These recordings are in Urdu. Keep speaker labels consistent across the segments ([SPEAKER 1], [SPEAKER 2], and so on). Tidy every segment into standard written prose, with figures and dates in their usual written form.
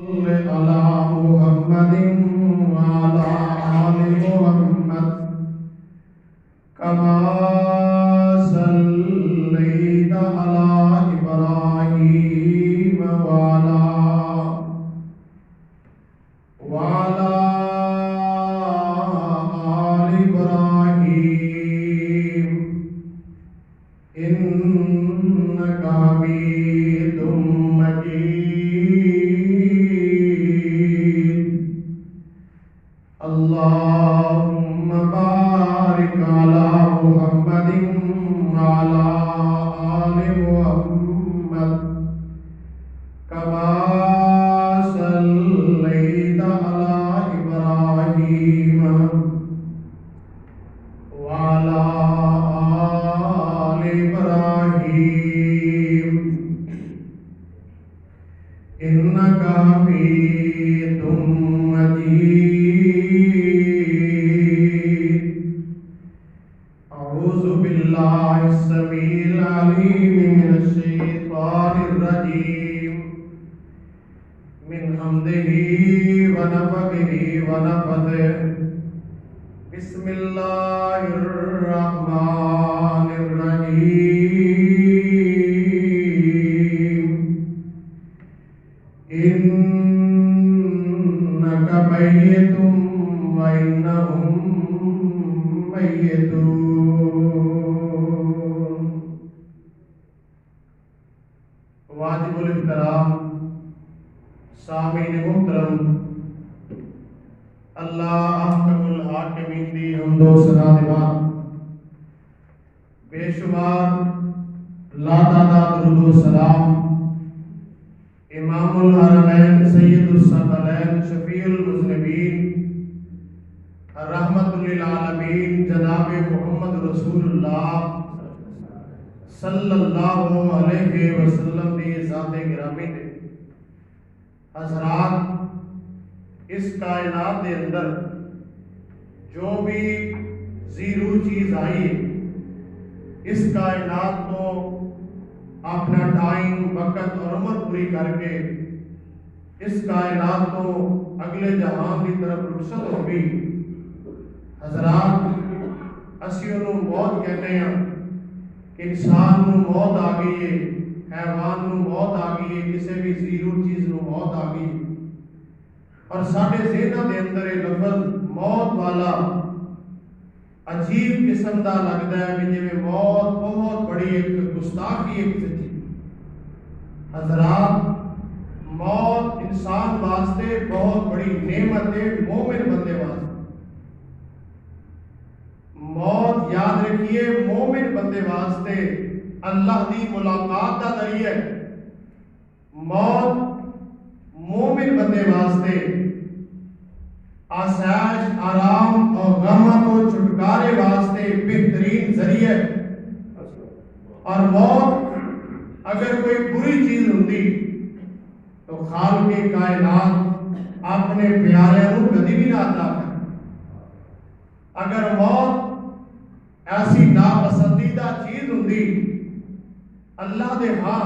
[SPEAKER 1] على محمد وعلى آل محمد كما صليت على إبراهيم وعلى آل إبراهيم إنك حميد مجيد. اللهم بارك على محمد وعلى آل محمد كما صليت على إبراهيم وعلى آل إبراهيم إنك حميد مجيد. أعوذ بالله السميع العليم من الشيطان الرجيم من حمده ونفخه ونفثه. بسم الله الرحمن الرحيم. إنك ميت وإنهم ميتون. واجب الاحترام سامعین محترم، اللہ احکم الحاکمین دی حمد و ثنا دے بعد بے شمار لاتعداد درود و سلام امام الحرمین سید الثقلین شفیع المذنبین رحمت للعالمین جناب محمد رسول اللہ صلی اللہ علیہ وسلم دی ذات گرامی دے. حضرات، اس کائنات دے اندر جو بھی زیرو چیز آئی ہے، اس کائنات کو اپنا ٹائم، وقت اور عمر پوری کر کے اس کائنات کو اگلے جہان کی طرف رخصت ہو گئی. حضرات، اسی انہوں موت کہتے ہیں کہ انسان نو موت آ گئی ہے، حیوان نو موت آ گئی ہے، کسی بھی زیرو چیز نو موت آ گئی. اور ساڈے ذہناں دے اندر یہ لفظ موت والا عجیب قسم دا لگتا ہے کہ جی موت بہت بڑی ایک گستاخی ایک سچی. حضرات، موت انسان واسطے بہت بڑی نعمت ہے، مومن بندے واسطے. موت یاد رکھیے مومن بندے واسطے اللہ دی ملاقات دا ذریعہ ہے. موت مومن بندے واسطے آسائش، آرام اور غم کو چھٹکارے واسطے بہترین ذریعہ ہے. اور موت اگر کوئی بری چیز ہوتی تو خالق کائنات اپنے پیارے کو کبھی بھی نہ عطا کرے. اگر موت ایسی ناپسندیدہ چیز ہوتی اللہ دے ہاں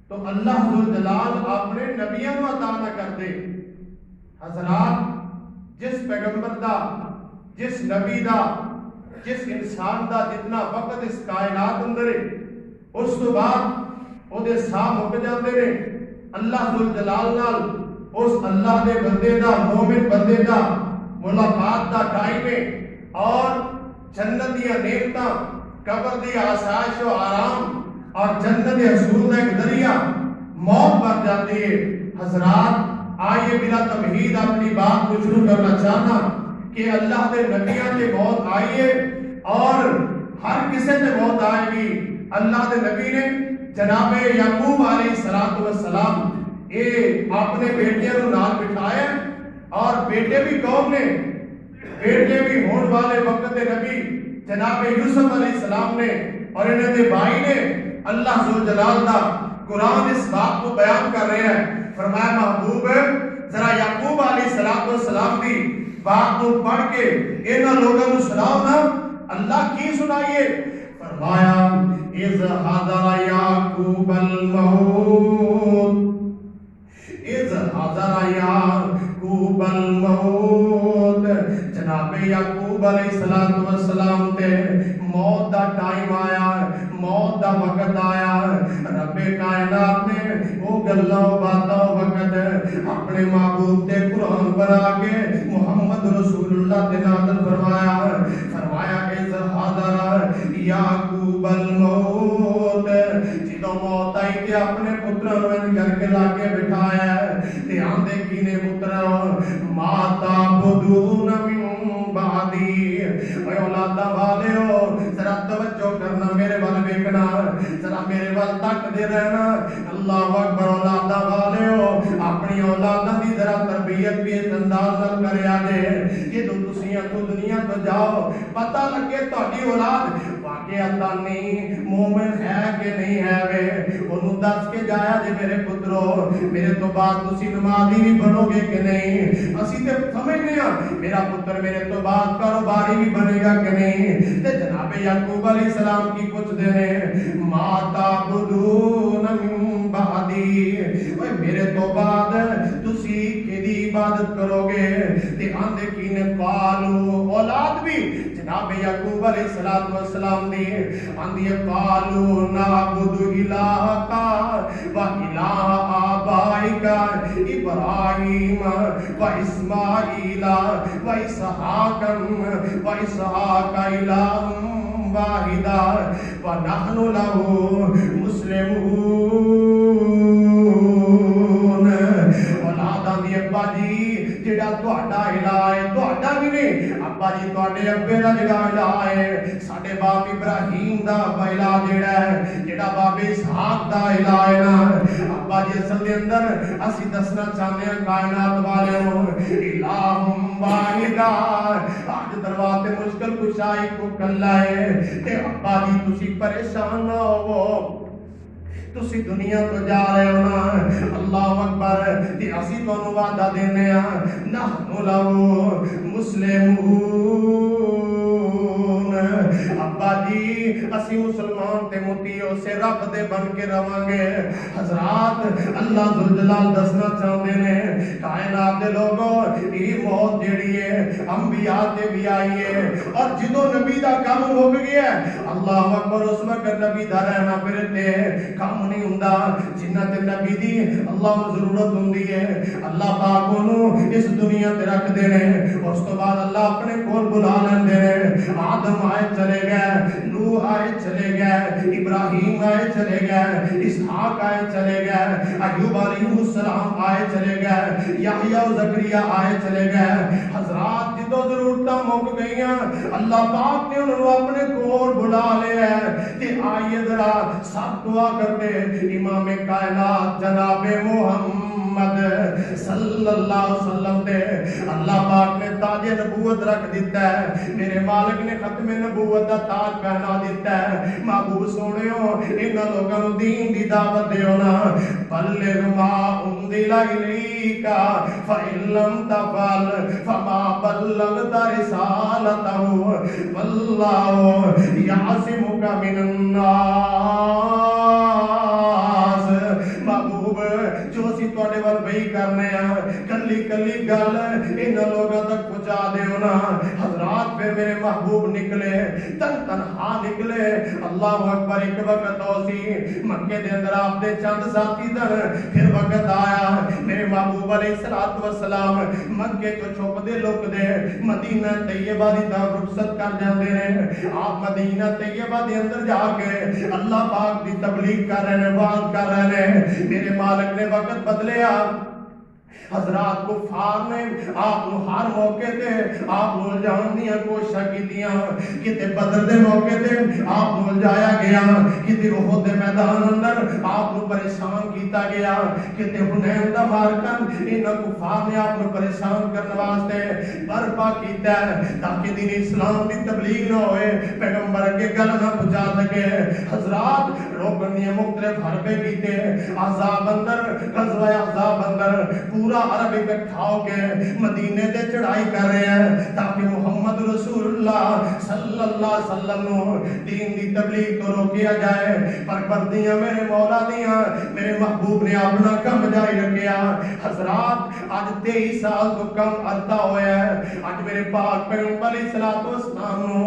[SPEAKER 1] تو اللہ ذوالجلال اپنے نبیوں کو عطا نہ کرتے. حضرات، جس پیغمبر دا، جس نبی دا، جس انسان دا جتنا وقت اس کائنات اندر ہے، اس تو بعد وہ دے ساہ مک جاتے نے. اللہ ذوالجلال نال اس اللہ دے بندے دا، مومن بندے دا ملاقات دا ٹائم ہے. اور جنت دیا نعمتاں، قبر دی آسائش و آرام اور جنت حصول کا ایک ذریعہ موت بن جاتی ہے. حضرات، آئیے بلا تمہید اپنی بات کو شروع کرنا چاہنا کہ اللہ دے نبیوں سے موت آئی ہے اور ہر کسی سے موت آئے گی. اللہ دے نبی نے جناب یعقوب علیہ السلام اپنے بیٹیاں کو نال بٹھایا اور بیٹے بھی کون نے؟ بیٹے بھی ہونے والے وقت دے نبی جناب یوسف علیہ السلام نے اور انہیں دے بھائی نے. اللہ ذوالجلال دا قرآن اس بات کو بیان کر رہے ہیں. فرمایا محبوب ذرا یعقوب علیہ السلام دی بات کو پڑھ کے انہاں لوگوں کو سناؤ نا. اللہ کی سنائیے؟ فرمایا اذ حضر یعقوب الموت اذ حاضر یعقوب الموت، جناب یعقوب علیہ السلام تے موت دا ٹائم آیا، موت دا وقت آیا، رب کائنات نے وہ گلاں باتاں وقت اپنے محبوب تے قرآن بنا کے محمد رسول اللہ تے نازل فرمایا کہ حاضر یعقوب الموت، جدوں موت آئی تے اپنے پتراں نوں گھر کے لاگے بٹھایا تے آندے کینے پتراں ما تعبدون من بعدی، اے اولاداں والےو ذرا توجہ کرنا، میرے وال ویکھنا، ذرا میرے وال تکدے رہنا، اللہ اکبر، اولاداں والےو اپنی اولاداں دی ذرا تربیت بھی اس انداز نال کریا جے کہ تسیاں تو دنیا تو جاؤ پتہ لگے تہاڈی اولاد واقعتاً مومن ہے کہ نہیں ہے، وے انہوں دس کے جایا جے میرے پترو میرے تو بعد تسی نمازی بھی بنو گے کہ نہیں، اسی تے سمجھنے ہاں میرا پتر میرے تو بعد کاروباری بھی بنے گا کہ نہیں، تے جناب یعقوب علیہ السلام کی کچھ دینے ما تعبدون من بعدی، اوے میرے تو بعد تسی کدی عبادت کرو گے، تے آندے کینے قالو اولاد بھی جناب یعقوب علیہ السلام دی آندی قالو نعبد الہک و الہ آبائک ابراہیم و اسماعیل و اسحاق الہ واحدا و نحن لہ مسلمون۔ اولاد آندی ابا جی جڑا تہاڈا الہ ہے تہاڈا بھی نہیں، ابا جی تہاڈے ابے دا جڑا الہ ہے ساڈے باپ ابراہیم دا الہ جڑا ہے، جڑا باپ اسحاق دا الہ ہے نا، ابا جی اصل دے اندر اسی دسنا چاہتے ہیں کائنات والے ہوں الہ واحد، آج دروازے مشکل کشائی کو کلا ہے تے ابا جی تسی پریشان نہ ہو، تسی دنیا تو جا رہے ہو نا، اللہ اکبر، تے اسی تانوں وعدہ دینے ہاں نحن لہو مسلمون، ابا جی اسی مسلمان تے مطیع سے رب دے بن کے رہاں گے۔ حضرات اللہ ذوالجلال دسنا چاہتے ہیں کائنات دے لوگوں یہ موت جیڑی ہے انبیاء تے بھی آئی ہے، اور جدو نبی دا کام ہو گیا ہے اللہ اکبر اس وقت نبی دا رہنا پھر تے کام نہیں ہوندا، جنہ تے نبی دی اللہ نوں ضرورت ہوندی ہے اللہ پاک انہوں اس دنیا تے رکھ دے نے، اس تو بعد اللہ اپنے کول بلا لیندے نے، آدم آئے چلے گئے، نوح آئے چلے گئے، ابراہیم آئے چلے گئے، اسحاق آئے چلے گئے، ایوب علیہ السلام آئے چلے گئے، یحییٰ و زکریا آئے چلے گئے۔ حضرات جدو ضرورتاں مک گئیاں اللہ پاک نے انہوں اپنے کول بلا لیا ہے، تے آئیے ذرا سب دعا کرتے امام کائنات جناب محمد صلی اللہ علیہ وسلم تے اللہ پاک نے تاج نبوت رکھ دیتا ہے، میرے مالک نے ختم نبوت دا تاج پہنا دیتا ہے، محبوب سونےو انہاں لوگاں نوں دین دی دعوت دیو نا، بلغ ما انزل الیک فإن لم تفعل فما بلغت رسالتہ واللہ یعصمک من الناس۔ محبوب جو اسی تواڈے ول وہی کرنے ہیں کلی کلی گل انہاں لوگاں تک پہنچا دیو نا۔ حضرات پھر میرے محبوب نکلے تنہا نکلے، اللہ اکبر، ایک وقت ہوسی مکے دے اندر آپ دے چند ساتھی در، پھر وقت آیا میرے محبوب علیہ السلام مکے تو چھپ دے لک دے مدینہ طیبہ دی طرف رخصت کر جاندے نے، آپ مدینہ طیبہ دے اندر جا کے اللہ پاک دی تبلیغ کر رہے ہیں، بات کر رہے ہیں، میرے مالک نے وقت بدلیا۔ حضرات کفار نے آپ نو ہر موقع تے آپ نو الجھان دیاں کوششاں کیتیاں، کتے بدر دے موقع تے آپ نو الجھایا گیا، کتے احد دے میدان اندر آپ نو پریشان کیتا گیا، کتے حنین دا مارکن انہاں کفار نے آپ نو پریشان کرنے واسطے برپا کیتا ہے تاکہ دین اسلام دی تبلیغ نہ ہوئے، پیغمبر کے گل نہ پہنچا سکے۔ حضرات روکن دیاں مختلف حربے کیتے، احزاب اندر غزوہ احزاب اندر پورا عرب اکٹھا ہو کے مدینے تے چڑھائی کر رہے ہیں تاکہ محمد رسول اللہ صلی اللہ علیہ وسلم نو دین دی تبلیغ تو روکیا جائے، پر بردیاں میرے مولا دیاں میرے محبوب نے اپنا کم جاری رکھیا۔ حضرات آج 23 سال تو کم عرصہ ہویا ہے، آج میرے پاک پیغمبر علیہ الصلوۃ والسلام نو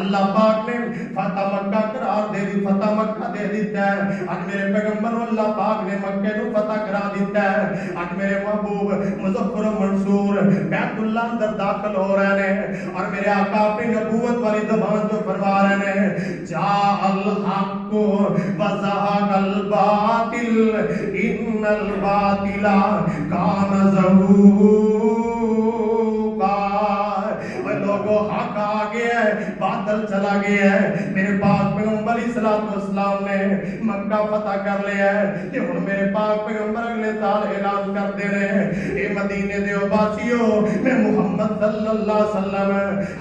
[SPEAKER 1] اللہ پاک نے فتح مکہ قرار دے دی، فتح مکہ دے دیتا ہے۔ آج میرے پیغمبر اللہ پاک نے مکہ نو فتح کرا دیتا ہے۔ آج میرے محبوب مظفر و منصور بیت اللہ اندر داخل ہو رہے ہیں اور میرے آقا اپنی نبوت والی زبان جو فرما رہے ہیں، جاء الحق وزهق الباطل ان الباطل کان زہوقا۔ لوگوں حق آ گیا ہے، باطل چلا گیا ہے۔ میرے پاک پیغمبر علیہ الصلوۃ والسلام نے مکہ فتح کر لیا ہے تے ہن میرے پاک پیغمبر اگلے سال اعلان کر دے رہے ہیں، اے مدینے دے باسیو میں محمد صلی اللہ علیہ وسلم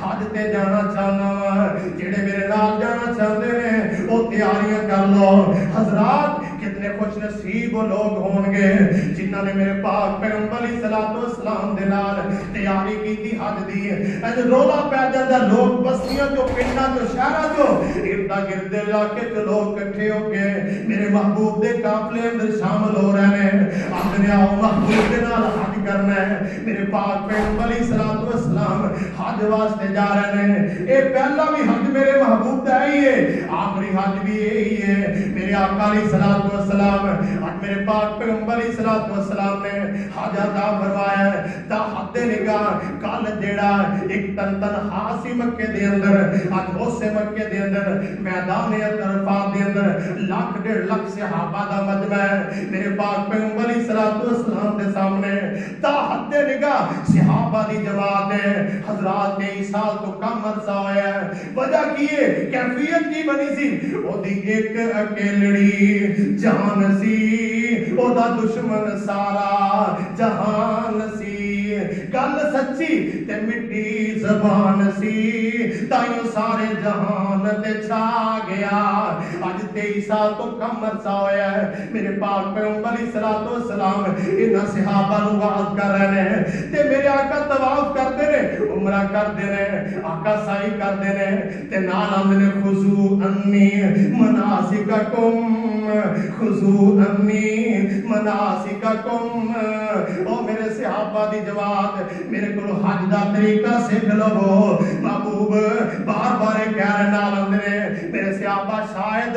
[SPEAKER 1] حج تے جانا چاہنا وا، جڑے میرے نال جانا چاہندے نے او تیاریاں کر لو۔ حضرات کتنے خوش نصیب وہ لوگ ہون گے جنہاں نے میرے پاک پیغمبر علیہ الصلوۃ والسلام دے نال تیاری کیتی حج دی۔ اج رولا پہ جاندا لوگ بستیاں جو پنڈاں جو شہراں جو اردا گرد علاقے تے لوگ اکٹھے ہو کے میرے محبوب دے قافلے اندر شامل ہو رہے ہیں، اپنے آؤ محبوب دے نال حج کرنا ہے۔ میرے پاک پیغمبر علیہ الصلوۃ والسلام حج واسطے جا رہے ہیں۔ اے پہلا بھی حج میرے محبوب دا ہی ہے، آخری حج بھی یہی ہے۔ میرے آقا علیہ الصلوۃ والسلام آج میرے پاک پیغمبر علیہ الصلوۃ والسلام نے حج عطا فرمایا ہے۔ تا حد نگاہ کل جیڑا ایک تنہا سی مکے دے اندر، آج اسے مکے دے اندر میدان عرفات دے اندر لاکھ ڈیڑھ لاکھ صحابہ دا مجمع ہے میرے پاک پیغمبر علیہ الصلوۃ والسلام دے سامنے۔ تا حد نگاہ صحابہ دی جماعت ہے۔ حضرات 23 سال تو کم عرصہ ہویا ہے، وجہ کی ہے، کیفیت کی بنی سی، او دی ایک اکیلڑی جان سی، او دا دشمن سارا جہان سی، گل سچی تے مٹی زبان سی، تائیوں سارے جہان تے چھا گیا۔ آج 23 سال تو کم عرصہ ہویا ہے، میرے پاک پیغمبر علیہ الصلوۃ والسلام انہاں صحابہ نو واعظ کر رہے ہیں تے میرے آقا طواف کرتے نے، عمرہ کرتے نے، آقا سائی کرتے نے تے نال آندے نے خذو انی مناسککم، خذو انی مناسککم۔ او میرے صحابہ دی جواب میرے کو حج دا طریقہ سکھ لو۔ محبوب بار بار کہہ رہے نال آندے نے میرے صحابہ شاید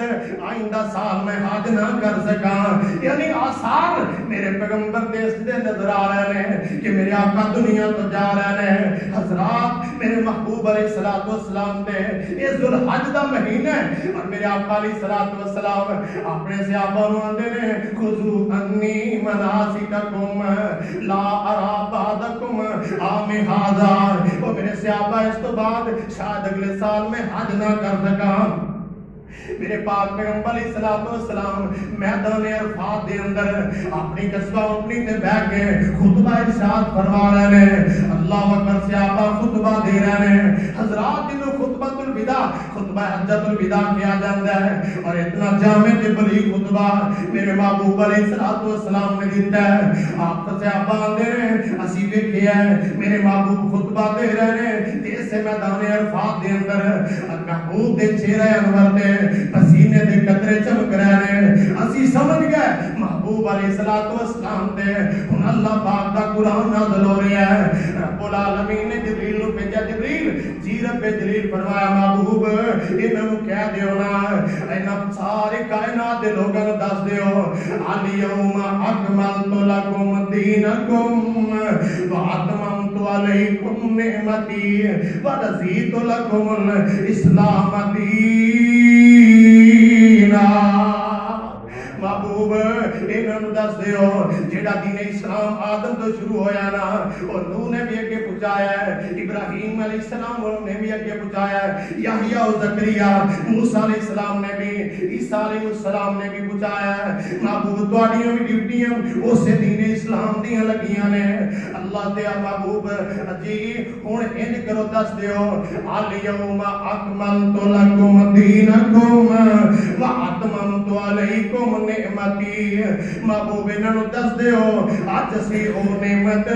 [SPEAKER 1] آئندہ سال میں حج نہ کر سکاں، یعنی آثار میرے پیغمبر دے نظر آ رہے ہیں کہ میرے آقا دنیا تو جا رہے ہیں۔ حضرات میرے محبوب علیہ الصلوۃ والسلام تے یہ ذوالحج دا مہینہ ہے اور میرے آقا علیہ الصلوۃ والسلام اپنے صحابہ نو آندے نے خذو انی مناسککم لا ارا بعدکم عام ھذا۔ او میرے صحابہ اس تو بعد شاید اگلے سال میں حج نہ کر سکاں۔ میرے پاک پیغمبر علیہ الصلوۃ والسلام میدان عرفات دے اندر اپنی قصبہ اپنی تے بیٹھ کے خطبہ ارشاد فرما رہے ہیں، اللہ اکبر، صحابہ خطبہ دے رہے ہیں۔ حضرات جنوں خطبۃ الوداع، خطبہ حجۃ الوداع کیا جاتا ہے اور اتنا جامع تے بلیغ خطبہ میرے محبوب علیہ الصلوۃ والسلام نے دیتا ہے۔ آپ صحابہ آندے نے اسی ویکھیا ہے میرے محبوب خطبہ دے رہے ہیں تے اس میدان عرفات دے اندر محبوب دے چہرے انور تے پسینے دے قطرے چمک رہے ہیں۔ اسی سمجھ گئے محبوب علیہ الصلوۃ والسلام تے ہن اللہ پاک دا قرآن نازل ہو رہا ہے۔ رب العالمین نے جبریل نو بھیجا، جبریل جی رب جلیل فرمایا محبوب انہاں نو کہہ دیو نا، انہاں سارے کائنات دے لوگاں نو دس دیو الیوم اکملت لکم دینکم واتممت علیکم نعمتی ورضیت لکم الاسلام دینا۔ محبوب انہاں نو دس دیو جیڑا دین اسلام آدم تو شروع ہویا نا، اور نوح نے بھی اگے پہنچایا ہے، ابراہیم علیہ السلام نے بھی اگے پہنچایا ہے، یحییٰ و زکریا، موسیٰ علیہ السلام نے بھی، عیسیٰ علیہ السلام نے بھی پہنچایا ہے۔ محبوب تواڈیاں بھی ڈیوٹیاں اسے دین اسلام دیاں لگیاں نے۔ اللہ تے محبوب جی ہن انج کرو دس دیو الیوم اکملت لکم دینکم واتممت علیکم نعمتی۔ محبوب انہاں نو دس دیو ہو اج اسی او نعمت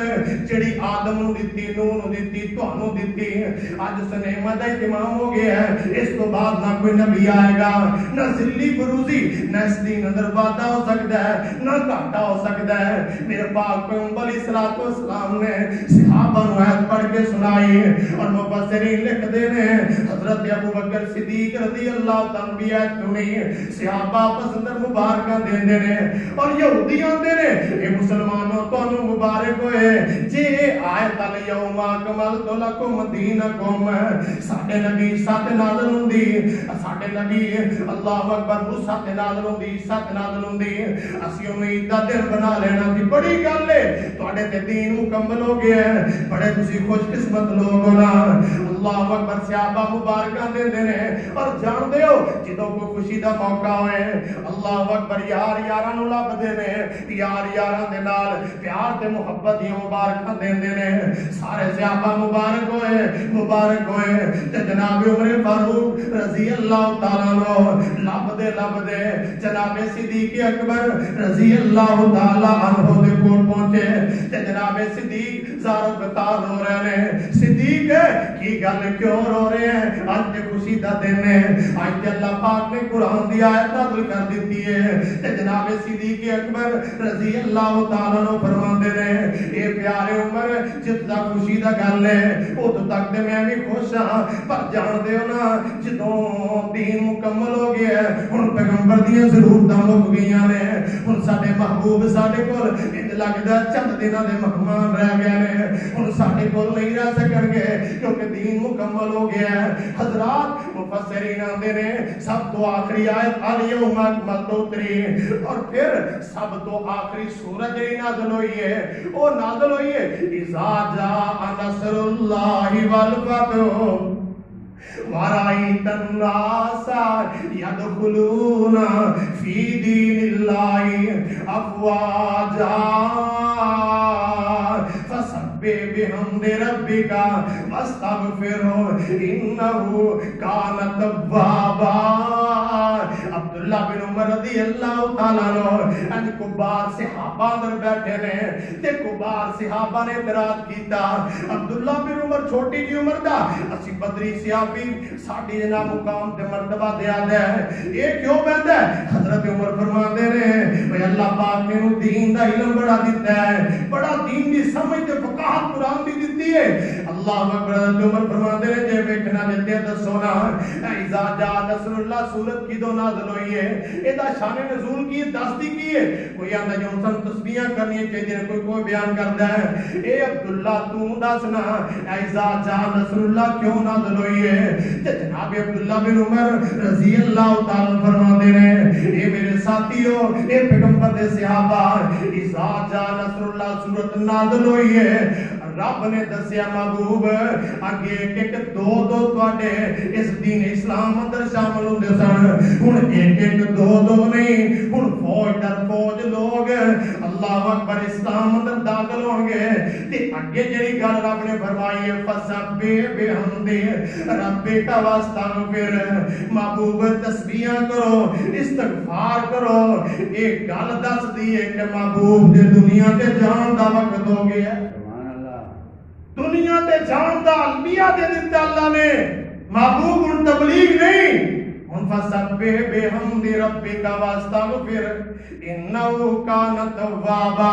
[SPEAKER 1] جڑی آدم نو دتی نوح نو دتی تانوں دتی اج اس نعمت دا اتمام ہو گیا ہے اس تو بعد نہ کوئی نبی آئے گا نہ ذلی بروزی نہ اس دین اندر وعدہ ہو سکتا ہے نہ گھاٹا ہو سکتا ہے میرے پاک پیغمبر علیہ الصلوۃ والسلام نے صحابہ نو آیت پڑھ کے سنائی اور مفسرین لکھتے ہیں حضرت ابو بکر صدیق رضی اللہ تعالی عنہ آیت سنی صحابہ آپس اندر مبارکاں دیندے نے اور یہودی آندے نے اے مسلمانوں تانوں مبارک ہوئے جے آیت الیوم اکملت لکم دینکم ساڈے نبی ساتھ نازل ہوندی ساڈے نبی اللہ اکبر ساتھ نازل ہوندی ساتھ نازل ہوندی اسی امید دا دن بنا لینا سی بڑی گل ہے تواڈے تے دین مکمل ہو گیا ہے بڑے تسی خوش قسمت لوگ ہو نا اللہ اکبر صحابہ مبارکاں دیندے نے اور جان دیو جدوں کوئی خوشی دا موقع ہوئے اللہ اکبر یار یاراں نو لبدے نے یار یاراں دے نال پیار تے محبت دی مبارکاں دیندے نے سارے صحابہ مبارک ہوئے تے جناب عمر فاروق رضی اللہ تعالی عنہ لبدے جناب صدیق اکبر رضی اللہ تعالی عنہ دے کول پہنچے تے جناب صدیق زارو بتار رو رہے ہیں صدیق کی گل کیوں رو رہے ہیں آج تے خوشی دا دن ہے آج تے اللہ پاک نے قرآن دی آیت نازل کر دیتی ہے تے جناب صدیق اکبر رضی اللہ تعالی عنہ فرماندے نے اے پیارے عمر جت دا خوشی دا گل ہے او تو تک تے میں بھی خوش ہاں پر جان دے ہو نا جدوں دین مکمل ہو گیا ہے ہن پیغمبر دیاں ضرورتاں مک گئیاں نے ہن ساڈے محبوب ساڈے کول انج لگدا چند دناں دے مہمان رہ گئے نے ہن ساڈے کول نہیں رہ سکن گے کیونکہ دین مکمل ہو گیا ہے حضرات مفسرین آندے نے سب تو آخری آیت الیوم اکملت اتری اور پھر سب تو آخری سورت جڑی نازل ہوئی ہے وہ نازل ہوئی ہے اذا جاء نصر اللہ والفتح ورأيت الناس يدخلون في دين الله أفواجا فسبح بحمد ربك واستغفره إنه كان توابا عبداللہ بن عمر رضی اللہ تعالیٰ عنہ ان کبار صحابہ اندر بیٹھے نے تے کبار صحابہ نے اعتراض کیتا عبداللہ بن عمر چھوٹی جی عمر دا اسی بدری صحابی ساڈی جنا مقام تے مرتبہ دیا ہے یہ کیوں بہندا ہے حضرت عمر فرماندے نے بھئی اللہ پاک نے انہوں دین دا علم بڑا دیتا ہے بڑا دین دی سمجھ تے فقاہت قرآن دی دیتی ہے اللہ اکبر حضرت عمر فرماندے نے جے ویکھنا جے دسو نا اذا جاء نصر اللہ سورت کی دو نازل ہوئی ہے ادا شان نزول کی دس دی کی ہے کوئی آندا جو سن تسبیحاں کرنی چاہیے کوئی بیان کردا ہے اے عبداللہ تو دسنا اذا جاء نصر اللہ کیوں نازل ہوئی ہے تے جناب عبداللہ بن عمر رضی اللہ تعالی فرماندے نے اے میرے ساتھیو اے پیغمبر دے صحابہ اذا جاء نصر اللہ سورت نازل ہوئی ہے رب نے دسیا محبوب اگے ایک دو تواڈے اس دین اسلام اندر شامل ہوندے سن ہن ایک دو نہیں ہن فوج در فوج لوگ اللہ اکبر اسلام اندر داخل ہون گے تے اگے جڑی گل رب نے فرمائی ہے فسبح بحمد ربک واستغفر محبوب تسبیحاں کرو استغفار کرو ایک گل دس دی ہے کہ محبوب دے دنیا تے جان دا وقت ہو گیا دنیا تے جان دا المیہ دے دیتا اللہ نے محبوب ان تبلیغ نہیں ان فسبح بحمد ربک واستغفر انہو کان توابا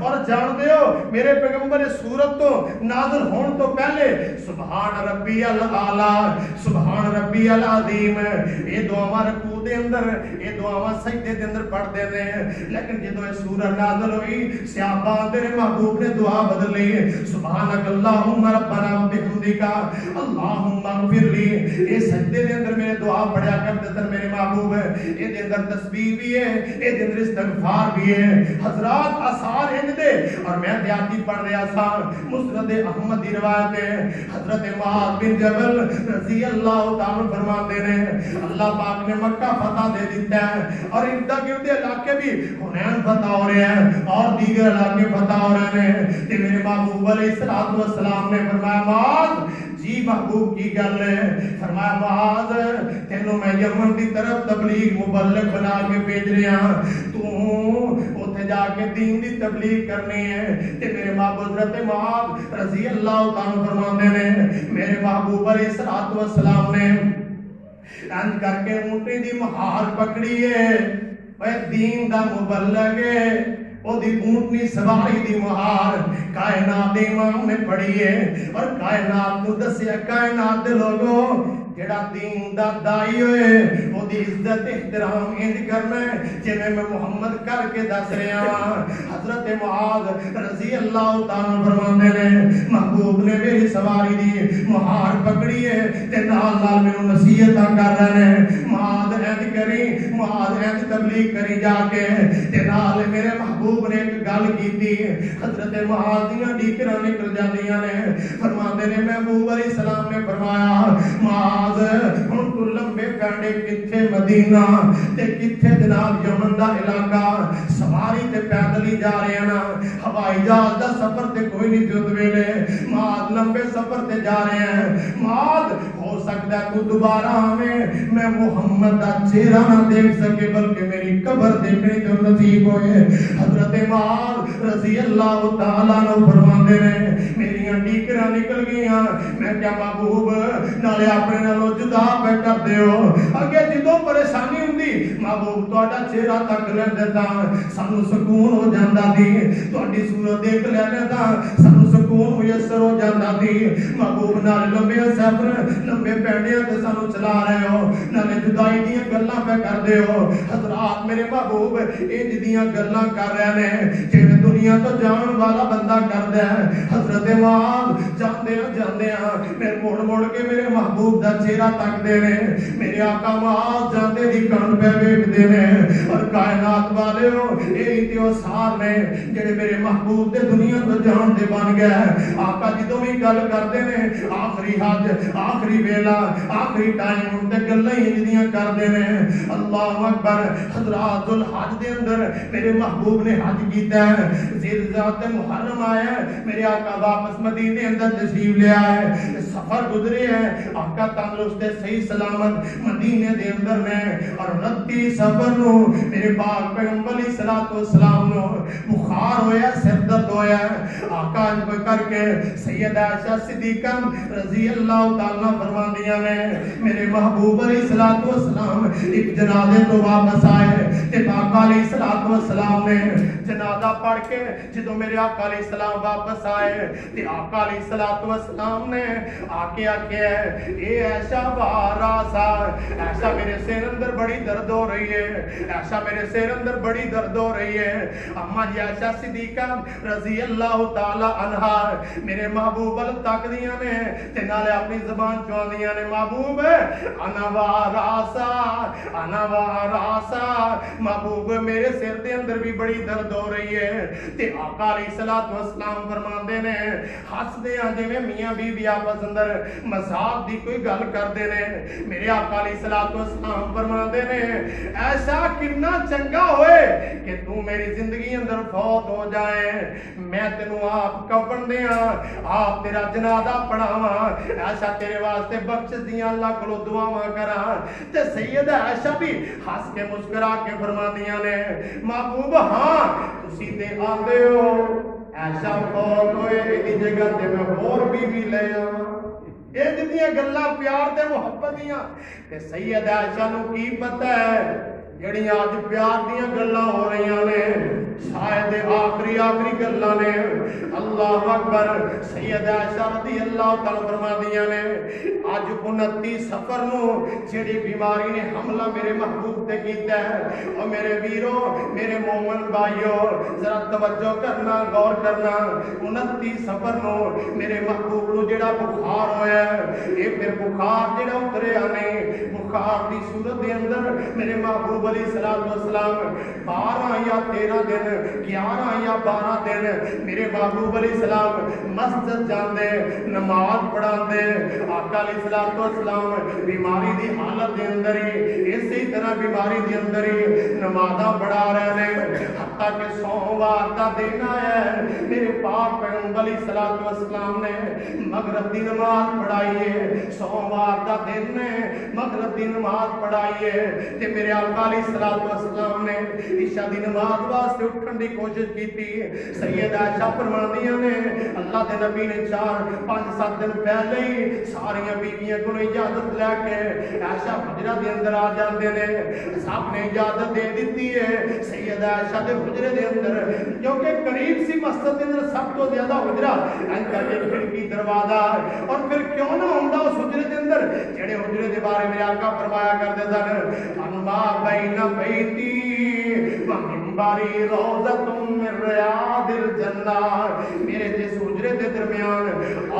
[SPEAKER 1] اور جان دیو میرے پیغمبر سورت تو نازل ہون تو پہلے سبحان ربی الاعلی سبحان ربی العظیم یہ دعا رکوع دے اندر یہ دعا سجدے دے اندر پڑھ دے رہے ہیں لیکن جدو یہ سورت نازل ہوئی صحابہ تیرے محبوب نے دعا بدل لی سبحانک اللہم ربنا بحمدک اللہم اغفر لی یہ سجدے دے اندر میرے دعا پڑھیا کرتے تھے میرے محبوب یہ دے اندر تسبیح بھی ہے یہ دے اندر استغفار بھی ہے حضرات آثار ہند دے اور میں دیاتی پڑھ رہا تھا مسند احمد دی روایت ہے حضرت معاذ بن جبل رضی اللہ تعالی فرماتے ہیں اللہ پاک نے مکہ فتح دے دیتا ہے اور ارد گرد علاقے بھی حنین فتح ہو رہے ہیں اور دیگر علاقے فتح ہو رہے ہیں کہ میرے محبوب علیہ السلام نے فرمایا معاذ جی محبوب کی گل ہے فرمایا معاذ تینوں میں یمن کی طرف تبلیغ مبلغ بنا کے بھیج رہا تو اوتھے اتنے جا کے دین دی تبلیغ کرنی ہے تے میرے محبوب حضرت معاذ رضی اللہ تعالیٰ فرماتے نے میرے محبوب علیہ الصلوۃ والسلام نے انج کر کے اونٹی دی مہار پکڑی ہے اے دین دا مبلغ ہے او دی اونٹنی سواری دی مہار کائنات دے امام نے پڑھی ہے اور کائنات کو دسیا کائنات دے لوگوں جڑا دین دا دائی ہوئے او دی عزت احترام انج کرنا ہے جویں میں محمد کر کے دس رہا ہاں حضرت معاذ رضی اللہ تعالیٰ فرماندے نے محبوب نے میری سواری دی مہار پکڑی ہے تے نال نال مینوں نصیحتاں کر رہے ہیں معاذ انج کری معاذ انج تبلیغ کری جا کے تے نال میرے محبوب نے ایک گل کیتی حضرت معاذ دیاں ڈیکراں نکل جاندیاں نے فرماندے نے محبوب علیہ السلام نے فرمایا معاذ ہن تو لمبے کانڈے کتھے مدینہ تے کتھے جناب یمن دا علاقہ سواری تے پیدل ہی جا رہے ہیں نا ہوائی جہاز دا سفر تے کوئی نہیں تے اس ویلے معاذ لمبے سفر تے جا رہے ہیں معاذ ہو سکتا ہے تو دوبارہ آویں میں محمد دا چہرہ نہ دیکھ سکے بلکہ میری قبر دیکھنے تو نصیب ہوئے حضرت معاذ رضی اللہ تعالیٰ عنہ فرماندے نے میریاں ڈیکراں نکل گئیاں میں کیا محبوب نالے اپنے نالوں جدا پہ کر دیو اگے جدوں پریشانی ہوندی محبوب تہاڈا چہرہ تک لیندے تاں سانوں سکون ہو جاندا سی تہاڈی صورت دیکھ لیندے تاں سانوں سکون میسر ہو جاندا سی محبوب نال لمبے سفر لمبے پیڑیاں تے سانوں چلا رہے ہو نالے جدائی دیاں گلاں پہ کر دیو حضرات میرے محبوب انج دیاں گلاں کر رہے نے جویں دنیا تو جان والا بندہ کردا ہے حضرت معاذ جاندے میں مڑ کے میرے محبوب دا چہرہ تک دے نے میرے آقا معاذ جاندے دی کان پہ ویکھدے نے اور کائنات والے ہو اے اتیوسار نے جڑے میرے محبوب دے دنیا تو جان دے بن گئے آقا جدوں بھی گل کردے نے آخری حج آخری ویلا آخری ٹائم ہن تے گلاں ہی جدیاں کردے نے اللہ اکبر حضرات الحج دے اندر میرے محبوب نے حج کیتا ہے ذوالحجہ محرم آیا ہے میرے آقا واپس مدینے اندر تشریف لے آئے سفر گزرے ہیں آقا تندرست صحیح سلامت مدینے دے اندر نے اور 29 سفر نو میرے پاک پیغمبر علیہ الصلوۃ والسلام نو بخار ہویا سر درد ہویا آقا ان کو کر کے سیدہ عائشہ صدیقہ رضی اللہ تعالیٰ فرماندیاں نے میرے محبوب علیہ الصلوۃ والسلام ایک جنازے تو واپس آئے تے آقا علیہ الصلوۃ والسلام نے جنازہ پڑھ کے جدوں میرے آقا علیہ السلام واپس آئے تے آقا علیہ الصلوۃ والسلام نے آکے اے عائشہ واراسا عائشہ میرے سر اندر بڑی درد ہو رہی ہے عائشہ میرے سر اندر بڑی درد ہو رہی ہے اما جی عائشہ صدیقہ رضی اللہ تعالی عنہا میرے محبوب ال تکدیاں نے تے نالے اپنی زبان چواندیاں نے محبوب انا واراسا محبوب میرے سر دے اندر بھی بڑی درد ہو رہی ہے تے آقا علیہ الصلوۃ والسلام فرماندے نے ہسدے ہاں جویں میاں بیوی آپس اندر مذاق دی کوئی گل کردے نے میرے آقا علیہ الصلوۃ والسلام فرماندے نے ایسا کتنا چنگا ہوئے کہ تو میری زندگی اندر فوت ہو جائے میں تینوں آپ کفن دیاں آپ تیرا جنازہ پڑھاواں ایسا تیرے واسطے بخشش دیاں اللہ کولوں دعاواں کراں تے سیدہ عائشہ بھی ہنس کے مسکرا کے فرماندیاں نے محبوب ہاں تسی تے آندے ہو ایسا فوت ہوئے ایدی جگہ تے میں اور بیوی لے آواں یہ جتنی گلاں پیار تے محبت دیاں تے سیدہ عائشہ نو کی پتہ ہے جڑی آج پیار دیاں گلاں ہو رہیاں نے شاید آخری گلاں نے اللہ اکبر سیدہ عائشہ رضی اللہ تعالی فرماندیاں نے اج 29 سفر نو جڑی بیماری نے حملہ میرے محبوب تے کیتا ہے او میرے ویرو میرے مومن بھائیو ذرا توجہ کرنا غور کرنا 29 سفر نو میرے محبوب نو جڑا بخار ہویا ہے اے پھر بخار جڑا اتریا نہیں بخار دی صورت دے اندر میرے محبوب علیہ الصلوۃ والسلام 12 یا 13 دن 11 یا 12 دن میرے محبوب علیہ السلام مسجد جاندے نماز پڑھاندے آقا علیہ الصلوۃ والسلام بیماری دی حالت دے اندر ہی اسی طرح بیماری دے اندر ہی نمازاں پڑھا رہے ہیں حتیٰ کہ سوموار دا دن آیا ہے میرے پاک پیغمبر علیہ الصلوۃ والسلام نے مغرب دی نماز پڑھائی ہے سوموار دا دن نے مغرب دی نماز پڑھائی ہے تے میرے آقا علیہ الصلوۃ والسلام نے عشاء دی نماز واسطے اٹھن دی کوشش کیتی. سید عائشہ فرماندیاں نے اللہ دے نبی نے 4-5-7 دن پہلے ہی ساریاں بیویاں کو اجازت لے کے عائشہ حجرہ دے اندر آ جاندے نے. صاحب نے اجازت دے دیتی ہے سید عائشہ دے حجرے دے اندر جو کہ قریب سی مسجد دے اندر سب تو زیادہ حجرہ ان کا کھڑکی دروازہ. اور پھر کیوں نہ ہوندا اس حجرے دے اندر جڑے حجرے دے بارے میں آقا فرمایا کرتے سن انما بین بیتی و منبری روضۃ من ریاض الجنہ. میرے جس حجرے دے درمیان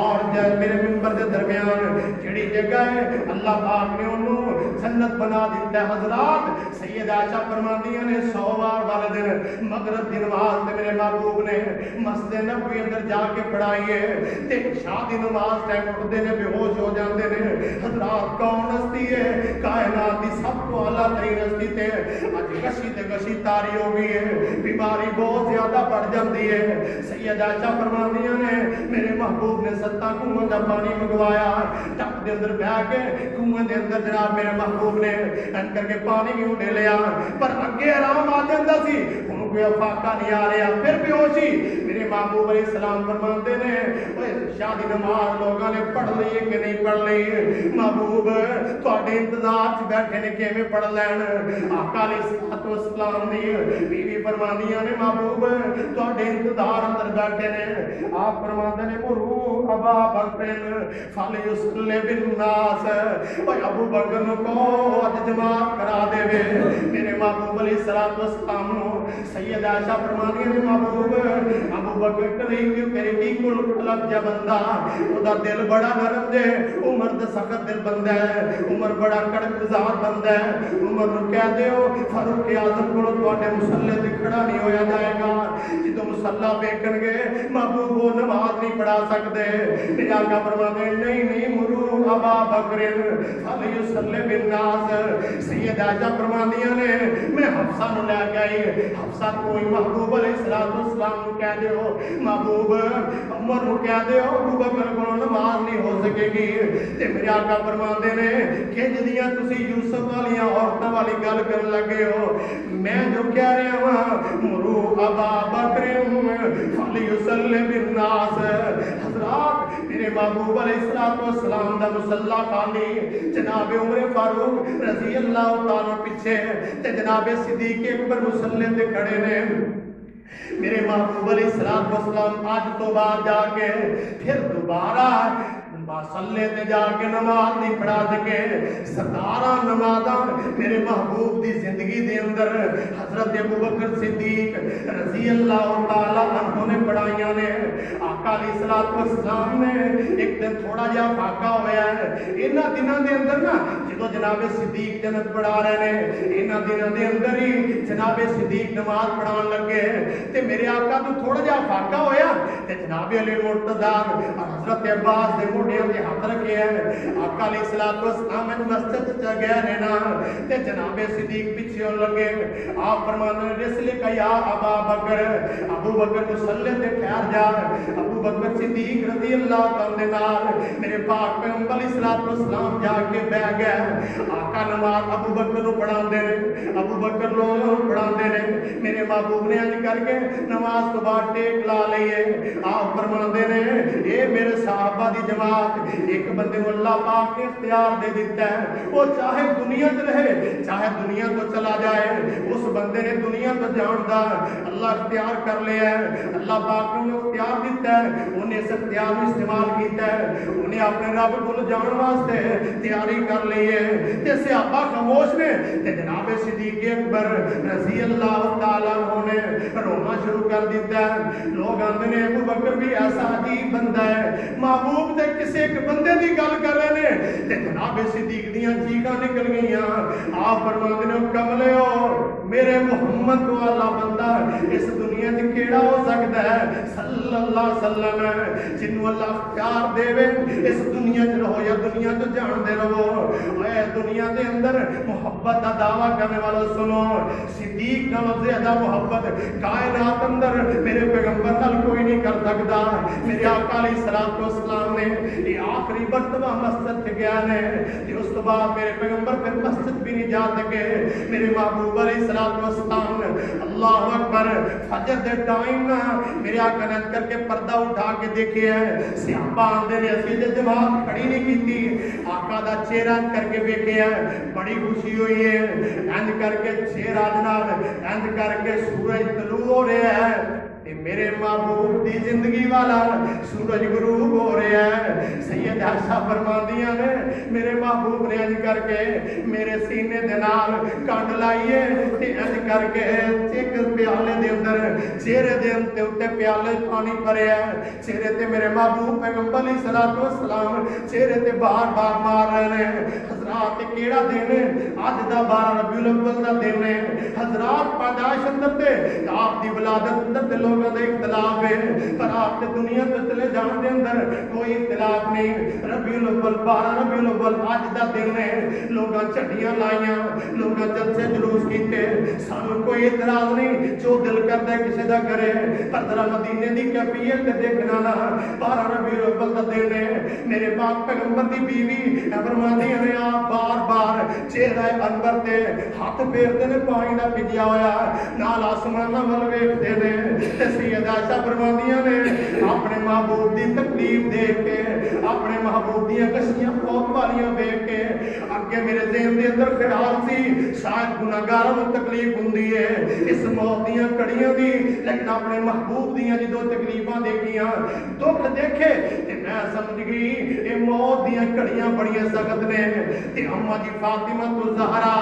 [SPEAKER 1] اور میرے منبر دے درمیان جڑی جگہ ہے اللہ پاک نے انہوں جنت بنا دیتا ہے. حضرات سید عائشہ فرماندیاں نے 100 وار والے دن مغرب دی نماز تے میرے محبوب نے مسجد نبوی اندر جا کے پڑھائی ہے تے عشاء دی نماز ٹائم اٹھدے نے بے ہوش ہو جاندے نے. حضرات کون ہستی ہے کائنات دی سب تو اعلیٰ ترین ہستی تے اج گشی تے گشی تاری ہو گئی ہے, بیماری بہت زیادہ بڑھ جاندی ہے. سید عائشہ فرماندیاں نے میرے محبوب نے 7 کنواں دا پانی منگوایا ٹپ دے اندر بیٹھ کے کنویں دے اندر جناب میرے محبوب نے ان کر کے پانی بھی اٹھے لیا پر اگے آرام آ جاتا سی انہوں کوئی افاقہ نہیں آ رہا پھر بے ہوشی. میرے محبوب علیہ السلام فرماتے نے شادی نماز لوگوں نے پڑھ لی کہ نہیں پڑھ لی. محبوب تھوڑے انتظار چ بیٹھے نے کیویں پڑھ لین. آقا علیہ السلام نے بیوی فرماندیاں نے محبوب تھوڑے انتظار اندر بیٹھے نے. آپ فرماتے نے مرو ابا بکر فلیصلی بالناس اوے ابو بکر کو اج جماعت کرا دے وے. میرے محبوب علیہ السلام نو سید عائشہ فرماندی نے محبوب ابو بکر کریم تیرے کی کل قلب جا بندہ او دا دل بڑا نرم دے. عمر دا سخت دل بندہ ہے, عمر بڑا کڑک مزاج بندہ ہے. عمر نو کہہ دیو فاروق اعظم کو تواڈے مصلی تے کھڑا نہیں ہویا جائے گا. جدوں مصلی ویکھن گے محبوب وہ نماز نہیں پڑھا سکدے. میرے آقا فرماتے نہیں نہیں مرو ابا بکر فلیصلی بالناس. سید عائشہ فرماندیاں نے میں حفصہ نو لے گئی. حفصہ کوئی محبوب علیہ السلام نو کہہ دیو محبوب عمر نو کہہ دیو ابو بکر کو نماز نہیں ہو سکے گی. تے میرے آقا فرماندے نے کہ جدیاں تسی یوسف والیاں عورتاں والی گل کرن لگے ہو میں جو کہہ رہا ہاں مرو ابا بکر فلیصلی بالناس. حضرات میرے محبوب علیہ السلام دا مصلی خالی جناب عمر فاروق رضی اللہ تعالیٰ پیچھے تے جناب صدیق اکبر مصلی تے کھڑے نے. میرے محبوب علیہ السلام آج تو بعد جا کے پھر دوبارہ مصلی تے جا کے نماز نہیں پڑھا سکے. 17 نمازاں میرے محبوب دی زندگی دے اندر حضرت ابو بکر صدیق رضی اللہ تعالیٰ عنہ نے پڑھائیاں نے. آقا علیہ السلام نے ایک دن تھوڑا جہا فاقہ ہویا ہے انہاں دنوں دے اندر نا جدو جناب صدیق جنت پڑھا رہے ہیں انہاں دنوں دے اندر ہی جناب صدیق نماز پڑھان لگے تے میرے آقا تو تھوڑا جہا فاقہ ہویا تے جناب علی مرتضیٰ اور حضرت عباس دے موڈیاں دے ہاتھ رکھے ہیں. آقا علیہ السلام مسجد چ گئے نے نا تے جناب صدیق پیچھے لگے. آپ فرماتے ہیں اس لیے کہ یا ابا بکر ابو بکر مصلی تے ٹھہر جا. ابو بکر صدیق رضی اللہ تعالی نال میرے پاک پیغمبر علیہ السلام جا کے بیٹھ گئے. آقا نماز ابو بکر نو پڑھاندے نے ابو بکر نو پڑھاندے نے. میرے محبوب نے اج کر کے نماز تو بعد ٹیک لا لئیے. آپ فرماندے نے اے میرے صحابہ دی جماعت ایک بندے کو اللہ پاک نے اختیار دے دیتا ہے وہ چاہے دنیا تے رہے چاہے دنیا تو چلا جائے. اس بندے نے دنیا تو جان دا اللہ اختیار کر لیا ہے. اللہ پاک نے اختیار دیتا ہے انہیں اس اختیار میں استعمال کیتا ہے. انہیں اپنے رب کو جان واسطے تیاری کر لی ہے. تے صحابہ خاموش نے تے جناب صدیق اکبر رضی اللہ تعالیٰ عنہ نے رونا شروع کر دیتا ہے. لوگ آندے نے ابو بکر بھی ایسا عجیب بندہ ہے محبوب تے کسے ایک بندے دی گل کر رہے ہیں تے جناب صدیق دیاں چیخاں نکل گئیاں. آپ فرماندے نے کملیو میرے محمد والا بندہ اس دنیا وچ کیڑا ہو سکتا ہے صلی صلی اللہ علیہ وسلم جنوں اللہ اختیار دے اس دنیا چ رہو یا دنیا چ جان دے رہو اے دنیا دے اندر محبت کا دعویٰ کرنے والا سنو صدیق نالوں زیادہ محبت کائنات اندر میرے پیغمبر نال کوئی نہیں کر سکتا میرے آقا علیہ الصلوۃ والسلام نے یہ آخری مرتبہ مسجد سے گیا نے اس تو بعد میرے پیغمبر پھر مسجد بھی نہیں جا سکے میرے محبوب علیہ الصلوۃ والسلام اللہ اکبر فجر دے ٹائم میرے آقا نے کر کے پردہ اٹھا کے دیکھے ہے صحابہ آندے نے اسی جماعت کھڑی نہیں کیتی آقا دا چہرہ کر کے دیکھے ہے بڑی خوشی ہوئی ہے انج کر کے چہرہ جناب انج کر کے سورج طلوع ہو رہا ہے میرے محبوب دی زندگی والا سورج غروب ہو رہا ہے سید عائشہ فرماندیاں نے میرے محبوب نے انج کر کے میرے سینے دے نال کنڈ لائیے تے انج کر کے ایک پیالے دے اندر چہرے دے اوتے پیالے پانی بھریا ہے چہرے تے میرے محبوب پیغمبر علیہ الصلوۃ والسلام چہرے تے بار بار مار رہے ہیں حضرات کیڑا دن ہے اج دا 12 ربیع الاول دا دن ہے حضرات پیدائش اندر تے آپ دی ولادت اندر تے لوگوں کا اختلاف ہے پر آپ کے دنیا سے چلے جان دے اندر کوئی اختلاف نہیں ربیع الاول 12 ربیع الاول اج دا دن ہے لوگاں چٹیاں لائیاں لوگاں جلسے جلوس کیتے سانو کوئی اعتراض نہیں جو دل کرتا ہے کسی دا کرے پر ذرا مدینے دی کیفیت تے دیکھنا نا 12 ربیع الاول دا دن ہے میرے پاک پیغمبر دی بیوی فرماندی ہے آپ بار بار چہرہ انور تے ہاتھ پھیرتے نے پانی دا بھجیا ہویا نال آسمان ول ویکھدے نے سید عائشہ فرماندیاں نے اپنے محبوب دی تکلیف دیکھ کے اپنے محبوب دی کشیاں بہت والیاں دیکھ کے اگے میرے ذہن دے اندر خیال سی شاید گناہگاراں نوں تکلیف ہوندی ہے اس موت دیاں کڑیاں دی لیکن اپنے محبوب دیاں جدوں تکلیفاں دیکھیاں دکھ دیکھے تے میں سمجھ گئی اے موت دیاں کڑیاں بڑیاں سخت نے تے اماں جی فاطمہ الزہرا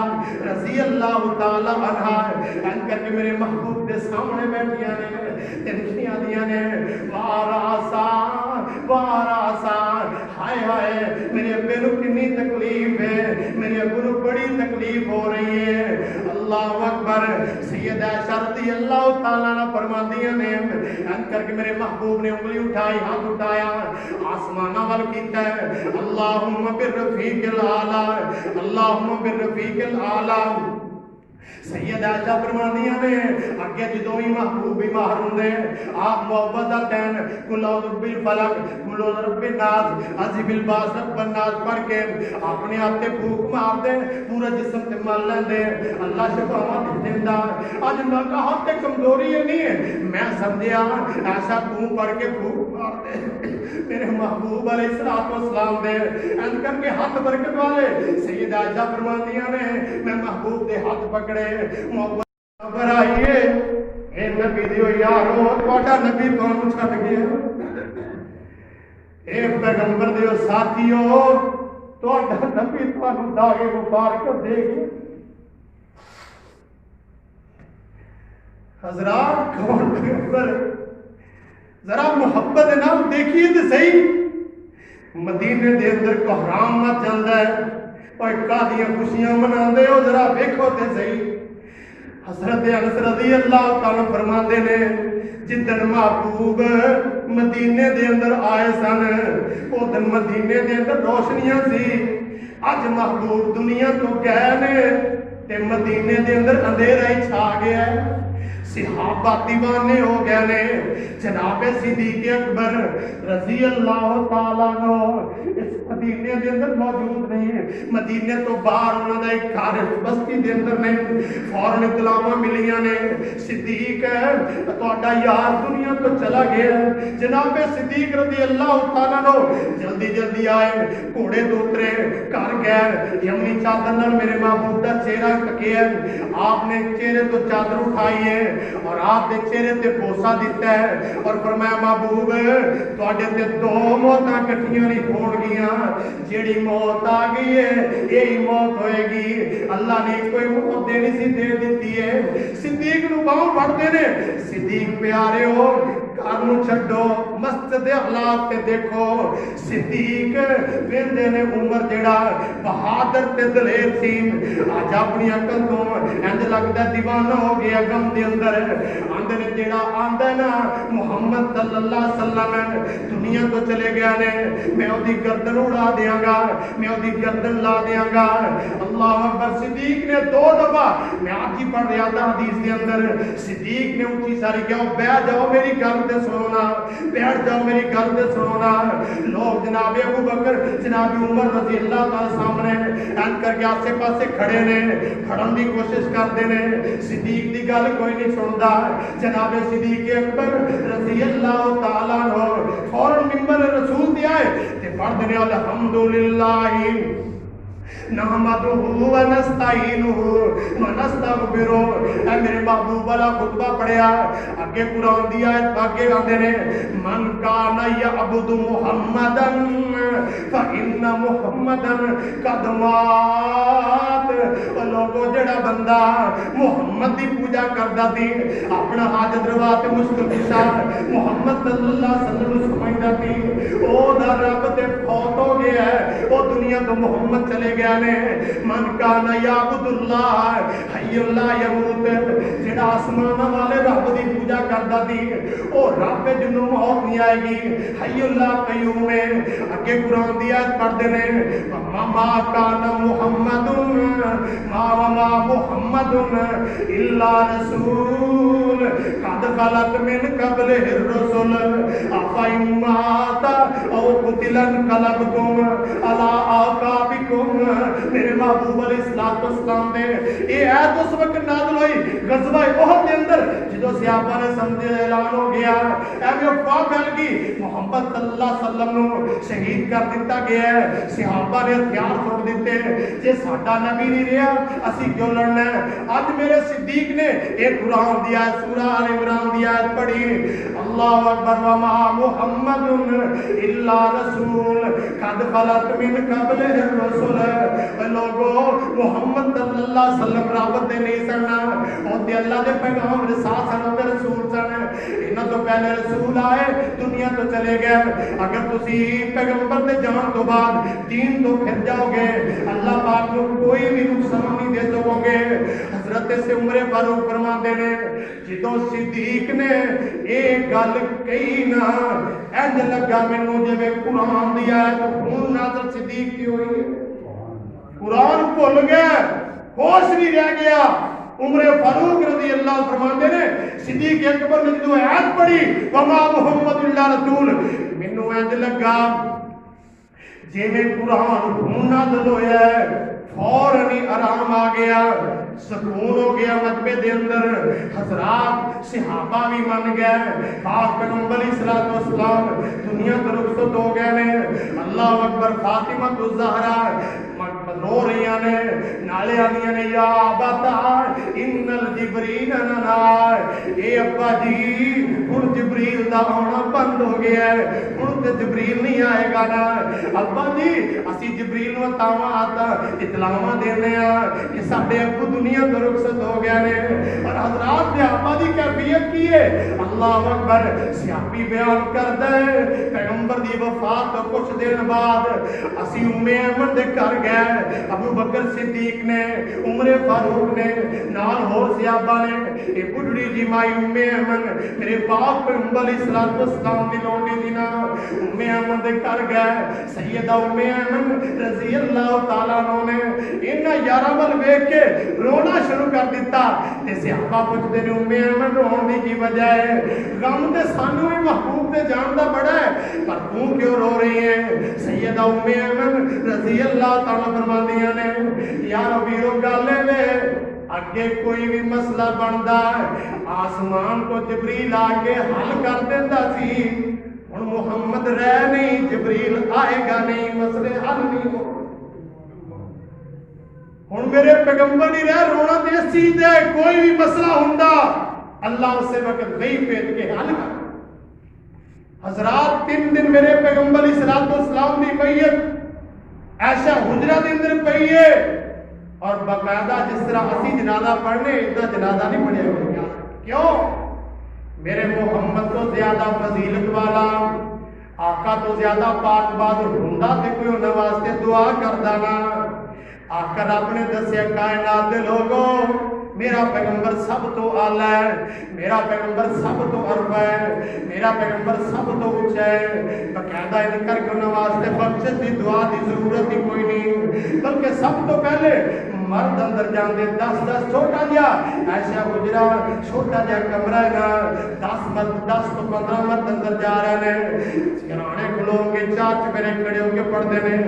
[SPEAKER 1] رضی اللہ تعالی عنہا ان کر کے میرے محبوب دے سامنے بیٹھیاں نے تنکیاں دیاں نے واراسا ہائے ہائے میرے ابے نو کتنی تکلیف ہے میرے ابو نو بڑی تکلیف ہو رہی ہے اللہ اکبر سید عائشہ رضی اللہ تعالی عنہ فرماندیاں نے ان کر کے میرے محبوب نے انگلی اٹھائی ہاتھ اٹھایا آسماناں ول کیتا ہے اللہم بالرفیق الاعلی اللہم بالرفیق الاعلی سید عائشہ فرماندیاں نے اگے جدوں ہی محبوب بیمار ہوندے آپ معوذتین قل اعوذ بالفلق قل اعوذ برب الناس عزیب الباس رب الناس پڑھ کے اپنے آپ تے پھوک مار دے پورا جسم تے مل لیندے اللہ شفاواں دیندا اج میں کہا تے کمزوری نہیں ہے میں سمجھیا ایسا تو پڑھ کے پھوک مار دے میرے محبوب علیہ الصلوۃ والسلام دے ان کر کے ہاتھ برکت والے سید عائشہ فرماندیاں نے میں محبوب دے ہاتھ پکڑے محبت خبر آئیے اے نبی دیو یارو تہاڈا نبی تانوں چھڈ گیا اے پیغمبر دیو ساتھیو تہاڈا نبی تانوں داغے مبارک دے گیا حضرات کون پیغمبر ذرا محبت نال دیکھیے تے صحیح مدینے دے اندر کوحرام مچ جاندا ہے اوے کادیاں خوشیاں مناندے ہو ذرا ویکھو تے صحیح حضرت انس رضی اللہ تعالی فرماندے نے جدن محبوب مدینے دے اندر آئے سن او دن مدینے دے اندر روشنیاں سی اج محبوب دنیا تو گئے نے تے مدینے دے اندر اندھیرا ہی چھا گیا ہے صحابہ دیوانے ہو گئے نے جناب صدیق اکبر رضی اللہ تعالیٰ عنہ اس مدینے دے اندر موجود نہیں مدینے تو باہر انہوں نے ایک خارج بستی دے اندر نے فوراً اطلاعاں ملیاں نے صدیق ہے تہاڈا یار دنیا تو چلا گیا جناب صدیق رضی اللہ تعالیٰ عنہ جلدی جلدی آئے گھوڑے دوترے گھر گئے یمنی چادر نال میرے محبوب دا چہرہ تکیا آپ نے چہرے تو چادر اٹھائی ہے اور آپ نے چہرے تے بوسا دیتا ہے اور فرمایا محبوب تواڈے تے دو موتاں کٹھیاں نہیں ہون گیاں جیڑی موت آ گئی ہے یہی موت ہوئے گی اللہ نے کوئی موت دینی سی دے دیتی ہے صدیق نو باہوں پڑھتے نے صدیق پیارے ہو گھر نو چھڈو مسجد دے حالات تے دیکھو صدیق ویندے نے عمر جڑا بہادر تے دلیر سی اج اپنی عقل تو انج لگدا دیوانہ ہو گیا غم دے اندر آندے نے جڑا آندا نا محمد صلی اللہ علیہ وسلم دنیا تو چلے گیا نے میں اودی گردن اڑا دیاں گا میں اودی گردن لا دیاں گا اللہ اکبر صدیق نے 2 دفعہ میں آج ہی پڑھ رہا تھا حدیث کے اندر صدیق نے اونچی ساری کہا بیٹھ جاؤ میری گل تے سنو نا بیٹھ جاؤ میری گل تے سنو نا لوگ جناب ابو بکر جناب عمر رضی اللہ تعالی سامنے این کر کے آسے پاسے کھڑے نے کھڑن دی کوشش کرتے نے صدیق دی گل کوئی نہیں سندا جناب صدیق اکبر رضی اللہ تعالی عنہ فوراً منبر رسول تے آئے تے پڑھ دے الحمدللہ نحمدہ و نستعینہ و نستغفرہ اے میرے محبوب والا خطبہ پڑھیا اگے قرآن دی آیت آگے آتے نے من کان یعبد محمدا فإن محمدا قد مات لوگوں جڑا بندہ محمد دی پوجا کردا سی اپنا حاجت روا تے مشکل کشا محمد صلی اللہ علیہ وسلم سمجھدا سی او دا رب تے فوت ہو گیا ہے او دنیا تو محمد چلے گیا نے من کان یعبد اللہ حی لا یموت جڑا آسمان والے رب دی پوجا کردا سی او رب جنوں موت نہیں آئے گی حی لا قیوم ہے اگے قرآن دی آیت پڑھدے نے ما کان محمد ما محمد الا رسول قد خلت من قبل الرسل افئن مات او قتل انقلبتم علی اعقابکم میرے محبوب علیہ السلام نے یہ آیت اس وقت نازل ہوئی غزوہ احد کے اندر جدو صحابہ نے سمجھے اعلان ہو گیا اے افواہ پھیل گئی محمد صلی اللہ علیہ وسلم نو شہید کر دیتا گیا ہے صحابہ نے ہتھیار چھوڑ دیتے جے ساڈا نبی نہیں رہا اسی کیوں لڑنا ہے اج میرے صدیق نے ایک قرآن دی آیت سورہ آل عمران دی آیت پڑھی اللہ اکبر وما محمد الا رسول قد خلت من قبل الرسل لوگو محمد صلی اللہ علیہ وسلم رابط دے نہیں سننا ہوتے اللہ دے پیغام رسال سننا دے رسول سننا انہاں تو پہلے رسول آئے دنیا تو چلے گئے اگر تسی پیغمبر دے جان تو بعد دین تو پھر جاؤ گے اللہ پاک کو کوئی بھی نقصان نہیں دے سکو گے حضرت سے عمر فاروق فرما دے نے جدو صدیق نے ایک گل کہی نا انج لگا مینوں جویں قرآن دی آیت خون نازل صدیق کی ہوئی قرآن بھول گیا ہوش نہیں رہ گیا عمر فاروق رضی اللہ فرماندے نے صدیق اکبر نے جو آیت پڑھی وما محمد الا رسول مینوں انج لگا جویں قرآن خون نازل ہویا ہے فوراً ہی آرام آ گیا سکون ہو گیا مجمع دے اندر حضرات صحابہ بھی من گئے پاک پیغمبر علیہ الصلوۃ والسلام دنیا تو رخصت ہو گئے نے اللہ اکبر فاطمہ الزہرا رو رہی نے نالے آدیاں نے یا بتا ان الجبریل نہ اے ابا جی ہن جبریل دا آنا بند ہو گیا ہے ہن تے جبریل نہیں آئے گا نا ابا جی اسی جبریل نو تاواں آتا اطلاعاں دینے ہاں کہ ساڈے ابو دنیا تو رخصت ہو گئے نے اور حضرات نے ابا دی کیفیت کی ہے اللہ اکبر صحابی بیان کردا ہے پیغمبر دی وفات تو کچھ دن بعد اسی ام ایمن دے گھر گئے ابو بکر صدیق نے عمر فاروق نے نال ہور صحابہ نے اے بڈڑی جی مائی ام ایمن میرے باپ پیغمبر علیہ الصلوۃ والسلام دی لونڈی دی نا ام ایمن دے گھر گئے سیدہ ام ایمن رضی اللہ تعالی عنہ نے انہاں یاراں ول ویکھ کے رونا شروع کر دیتا تے صحابہ پوچھدے نے ام ایمن رون دی کی وجہ ہے غم تے سانوں ہی محبوب تے جان دا بڑا ہے پر تو کیوں رو رہی ہے سیدہ ام ایمن رضی اللہ تعالی فرماندیاں نے یار ویرو گل ہے اگے کوئی بھی مسئلہ بندا آسمان کو جبریل آ کے حل کر دیندا سی ہن محمد رہ نہیں جبریل آئے گا نہیں مسئلے حل نہیں ہو ہن میرے پیغمبر نہیں رہ رونا تے اس چیز ہے کوئی بھی مسئلہ ہوندا اللہ اسے وقت نہیں بھیج کے حل کر حضرات 3 دن میرے پیغمبر علیہ الصلوۃ والسلام دی میت ایسا حجرہ دے اندر پئی ہے اور باقاعدہ جس طرح اسی جنازہ پڑھنے اتنا جنازہ نہیں پڑھیا گیا کیوں میرے محمد تو زیادہ فضیلت والا، آقا تو زیادہ پاک باد ہوندا تے کوئی انہاں واسطے دعا کردا نا۔ آقا رب نے دسیا کائنات دے لوگوں میرا پیغمبر سب تو اعلی ہے، میرا پیغمبر سب تو عرب ہے، میرا پیغمبر سب تو اونچا ہے۔ باقاعدہ ان کر کے انہاں واسطے بخشش دی دعا دی ضرورت ہی کوئی نہیں، بلکہ سب تو پہلے مرد اندر جاندے 10 چھوٹا جا ایسا حجرا چھوٹا جا کمرہ ہے نا، 10 تو 15 مرد اندر جا رہے ہیں، سرانے کھلو کے چار چپیرے کھڑے ہو کے پڑھ دے ہیں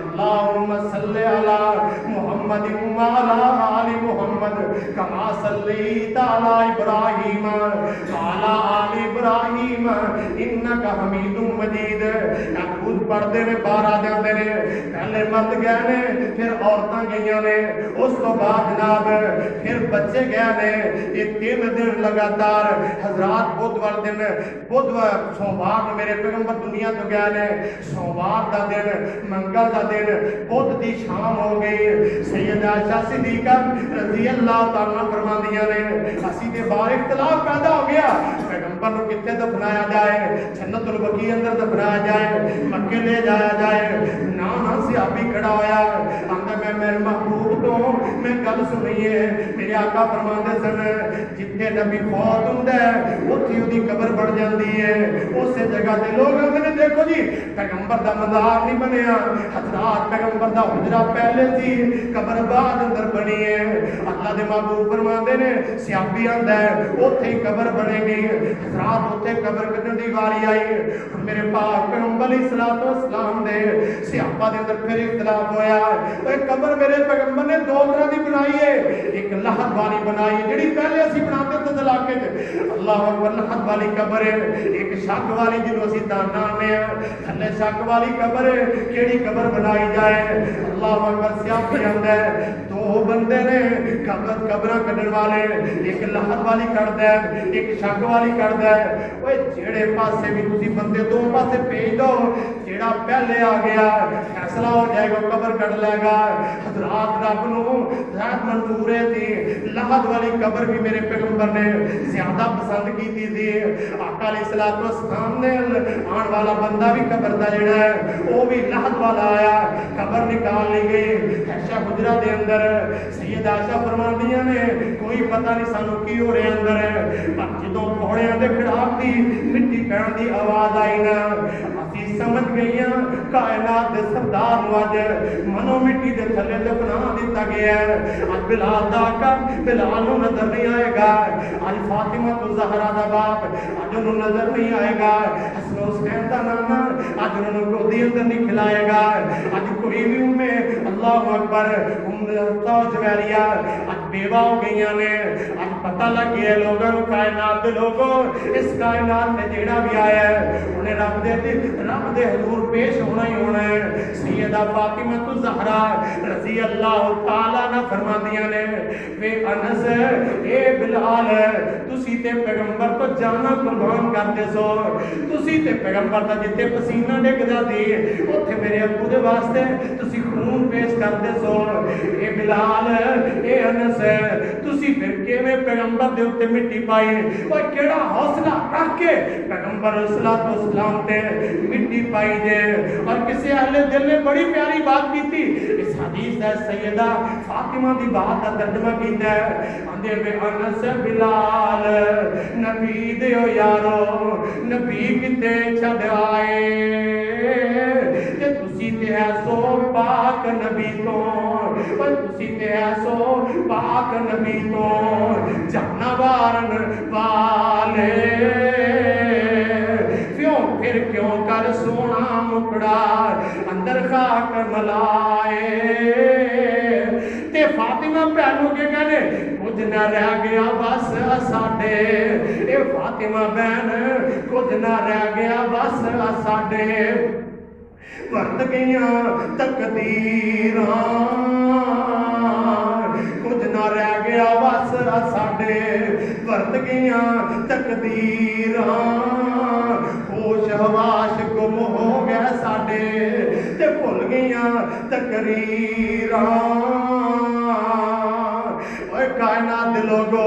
[SPEAKER 1] اللہم صلی علی محمد وعلی آل محمد کما صلیت علی ابراہیم وعلی آل ابراہیم انکا حمید مجید۔ خود پڑھتے ہیں باہر آ جاتے ہیں، پہلے مرد گئے نے پھر عورتاں گئیاں نے، اس تو بعد جناب پھر بچے گئے نے۔ یہ 3 دن لگاتار حضرات بدھ دن سوموار میرے پیغمبر دنیا تو گئے نے، سوموار دا دن منگل دا دن بدھ دی شام ہو گئی۔ سیدہ عائشہ صدیقہ رضی اللہ تعالیٰ فرماندیاں نے اسی دے باہر اختلاف پیدا ہو گیا پیغمبر کو کتنے دفنایا جائے، جنت البقیع اندر دفنایا جائے، مکے لے جایا جائے۔ نانا صحابی کھڑا ہویا آندا میں میرے محبوب تو میں گل سنی ہے، میرے آقا فرماندے سن جتھے نبی فوت ہوندا ہے اوتھے اودی قبر بن جاندی ہے، اسی جگہ تے لوگ آندے نے دیکھو جی پیغمبر دا مزار نہیں بنیا، حضرات پیغمبر دا حجرہ پہلے سی قبر بعد اندر بنی ہے۔ اللہ دے محبوب فرماندے نے صحابی آندا ہے اوتھے ہی قبر بنے گی، حضرات اوتھے قبر کڈن دی واری آئی۔ میرے پاک پیغمبر علیہ الصلوۃ والسلام دے صحابہ دے اندر پھر اختلاف ہویا، اے قبر میرے پیغمبر نے 2 طرح دی بنائی ہے، ایک لحد والی بنائی ہے جڑی پہلے اسی بناتے تھے علاقے تے، اللہ اکبر، لحد والی قبر ہے، ایک شک والی جنوں اسی دانانے ہیں، تھلے شک والی قبر ہے، کیڑی قبر بنائی جائے، اللہ اکبر۔ سیاپی آندا ہے 2 بندے نے قبراں کڈن والے، ایک لحد والی کڈدا ہے ایک شک والی کڈدا ہے، اوے جڑے پاسے بھی تسی بندے 2 پاسے بھیج دو، جڑا پہلے آ گیا فیصلہ ہو جائے گا قبر کڈ لے گا۔ حضرات رب نو ذات منظور ہے تھی، لحد والی قبر بھی میرے پیغمبر نے زیادہ پسند کی تھی۔ آقا علیہ الصلوۃ والسلام نے آن والا بندہ بھی قبر دا جڑا ہے وہ بھی لحد والا آیا، قبر نکال لی گئی عائشہ حجرہ دے اندر۔ سیدہ عائشہ فرماندیاں نے کوئی پتہ نہیں سانو کی ہو رہا اندر، پر جدوں پوڑیاں دے کھڑاک دی مٹی پہن دی آواز آئی نا اسی سمجھ گئیاں کائنات دے سردار نو اج منو مٹی دے تھلے دفنا دتا گیا ہے۔ اج بلال دا آقا بلال نو نظر نہیں آئے گا، اج فاطمہ تو زہرا دا باپ اج انہوں نظر نہیں آئے گا، حسن حسین دا نانا اج انہوں گودی اندر نہیں کھلائے گا، اج کوئی بھی اللہ اکبر جویریہ اج بیوہ ہو گئیاں نے۔ اج پتہ لگ گیا لوگوں کائنات دے لوگوں اس کائنات میں جیڑا بھی آیا ہے انہیں رب دے حضور پیش ہونا ہی ہونا ہے۔ سیدہ فاطمہ الزہرا رضی اللہ تعالیٰ نہ فرماندیاں نے وے انس اے بلال تسی تے پیغمبر تو جانا قربان کرتے سو، تسی تے پیغمبر دا جتے پسینہ ڈگدا سی اوتھے میرے ابو دے واسطے تسی خون پیش کرتے سو۔ اے بلال اے انس تسی پھر کیویں پیغمبر دے اوتے مٹی پائی، او کیڑا حوصلہ رکھ کے پیغمبر علیہ الصلوۃ والسلام تے مٹی پائی جے۔ اور کسی اہل دل نے بڑی پیاری بات کی تھی، اس حدیث ہے سیدہ فاطمہ دی بات کا ترجمہ کیتا ہے اندے بے انس بلال نبی دیو یارو نبی کتے چھڈ آئے تے تسی تے ایسو پاک نبی تو، پر تسی تے ایسو پاک نبی تو جانا وارن والے پھر کیوں کر سونا مکڑا اندر خاک ملائے۔ تے فاطمہ پہلو کے کہنے کچھ نہ رہ گیا بس ساڈے، اے فاطمہ بہن کچھ نہ رہ گیا بس ساڈے، ورت گئیاں تقدیراں کچھ نہ رہ گیا بس ساڈے، ورت گئیاں تقدیراں ہوش حواس گم ہو گیا ساڈے تے بھول گئیاں تقریراں۔ کائنات دے لوگو